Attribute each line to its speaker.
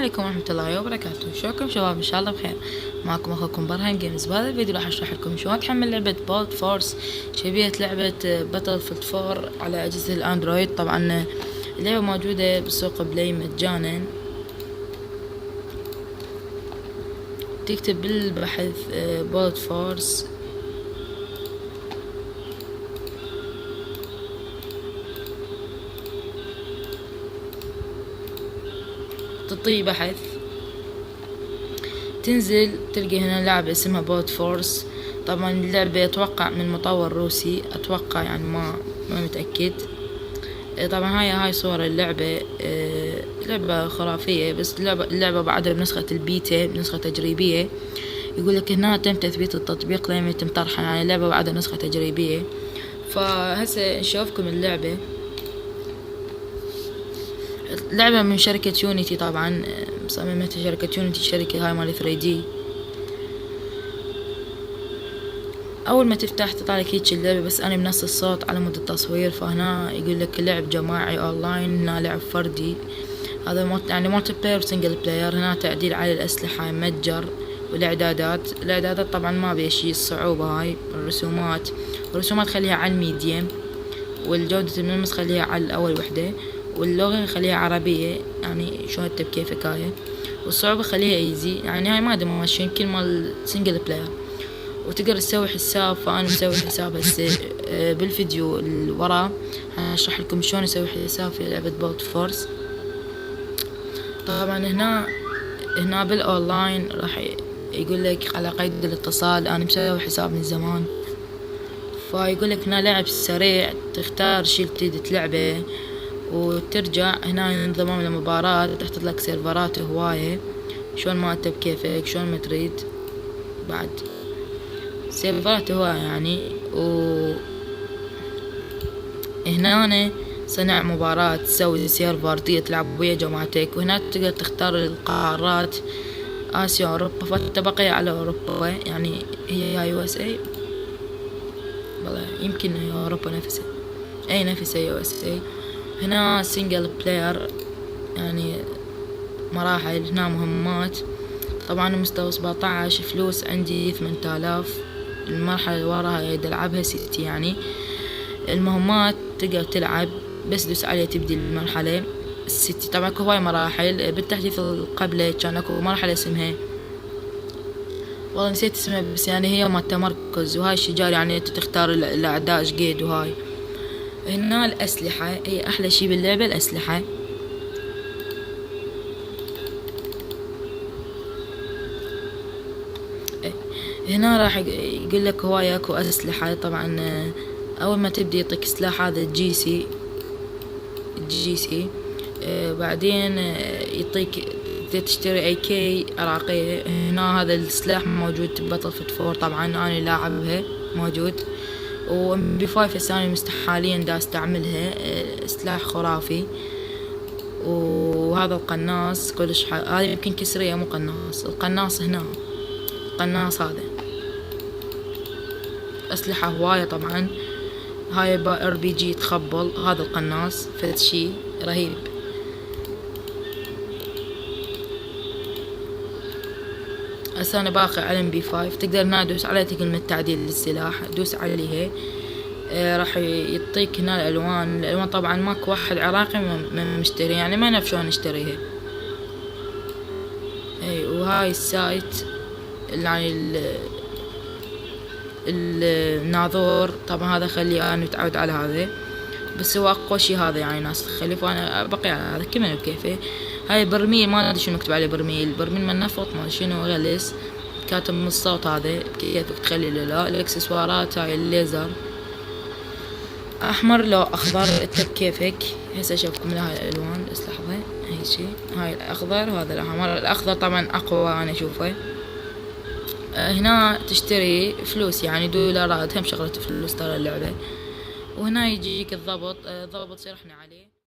Speaker 1: عليكم ورحمة الله وبركاته. شلونكم شباب؟ ان شاء الله بخير. معكم اخوكم برهان جيمز. بهذا الفيديو راح اشرح لكم شلون تحمل لعبة بولد فورس، شبيهة لعبة باتل فيلد 4 على اجهزة الاندرويد. طبعا اللعبة موجودة بسوق بلاي مجانا. تكتب بالبحث بولد فورس، تطي بحث، تنزل تلقي هنا لعبة اسمها بولد فورس. طبعا اللعبة اتوقع من مطور روسي، اتوقع يعني ما متأكد. طبعا هاي صور اللعبة. لعبة خرافية، بس اللعبة بعدها بنسخة البيتا، بنسخة تجريبية. يقول لك هنا تم تثبيت التطبيق لم يتم طرحه، يعني اللعبة بعدها نسخة تجريبية. فهسه نشوفكم اللعبة. لعبة من شركة يونيتي، طبعا مصممتها شركة يونيتي، شركة هاي مال 3D. اول ما تفتح تطلع لك هيك اللعبة، بس انا بنص الصوت على مود التصوير. فهنا يقول لك لعب جماعي اونلاين، هنا لعب فردي. هذا يعني مالتي بلاير وسنجل بلاير. هنا تعديل على الاسلحة، متجر الاعدادات طبعا ما بيشي الصعوبة. هاي الرسومات خليها على الميديم، والجودة الملمس خليها على الاول وحدة، واللغة خليها عربية، يعني شو انت بكيفك هاي. والصعوبة خليها ايزي، يعني هاي ما ادري ماشيين كل مال سنجل بلاير. وتقدر تسوي حساب، فانا مسوي حساب هسه. بالفيديو اللي وراه هشرح لكم شلون اسوي حساب في لعبة بولد فورس. طبعا هنا بالاونلاين راح يقول لك على قيد الاتصال. انا مسوي حساب من زمان. فيقول لك هنا لعب سريع، تختار شي تريد تلعبه وترجع. هنا انضمام لمباراة، تحط لك سيرفرات هواية، شلون ما انت بكيفك، شلون ما تريد. بعد سيرفرات هواية يعني. هنا صنع مباراة، تسوي سيرفر تلعب ويا جماعتك. وهنا تقدر تختار القارات، آسيا أوروبا. فالتبقية على أوروبا، يعني هي USA. والله يمكن أوروبا نفسها، نفسها USA. هنا سنجل بلاير، يعني مراحل. هنا مهمات، طبعا مستوى 17. فلوس عندي 8000. المرحلة اللي وراها ألعبها 6. يعني المهمات تقدر تلعب، بس دوس عليه تبدي المرحلة 6. طبعا هواي مراحل. بالتحديث قبله كان اكو مرحلة اسمها، والله نسيت اسمها، بس يعني هي مال تمركز. وهاي الشجار يعني انت تختار الاعداء ايش قيد. وهاي هنا الاسلحة، هي احلى شي باللعبة الاسلحة. هنا راح يقول لك هواي اكو اسلحة. طبعا اول ما تبدي يعطيك سلاح هذا الجي سي. بعدين يعطيك تشتري AK عراقية. هنا هذا السلاح موجود بباتل فيلد 4، طبعا انا لاعبها موجود. وMP5 هسه انا حاليا دا استعملها. سلاح خرافي. وهذا القناص كلش هذا يمكن كسرية مو قناص. القناص هنا، القناص هذا أسلحة هواية. طبعا هاي RPG تخبل. هذا القناص فد شي رهيب. هسه أنا باقي على MP5. تقدر هنا دوس على كلمة تعديل للسلاح، دوس عليها. راح يعطيك هنا الألوان طبعا ماكو واحد عراقي من مشتري، يعني ما نعرف شلون نشتريها. وهاي السايت يعني الناظور. طبعا هذا خلي انا متعود على هذا، بس هو اقوى شي هذا، يعني ناس تخلي. فانا بقي على هذا كمان بكيفه. هاي برميل، ما ادري شنو مكتوب عليه. برميل من النفط، ما شنو غلس كاتب من الصوت. هذا كيفك تخلي لا. الاكسسوارات هاي الليزر احمر لو اخضر انت بكيفك. هسه اشوفكم هاي الالوان، بس لحظه. هاي شي، هاي الاخضر وهذا الاحمر. الاخضر طبعا اقوى انا اشوفه. هنا تشتري فلوس، يعني $. هم شغلة فلوس ترى اللعبة. وهنا يجيك الضبط. ضبط يرحنا عليه.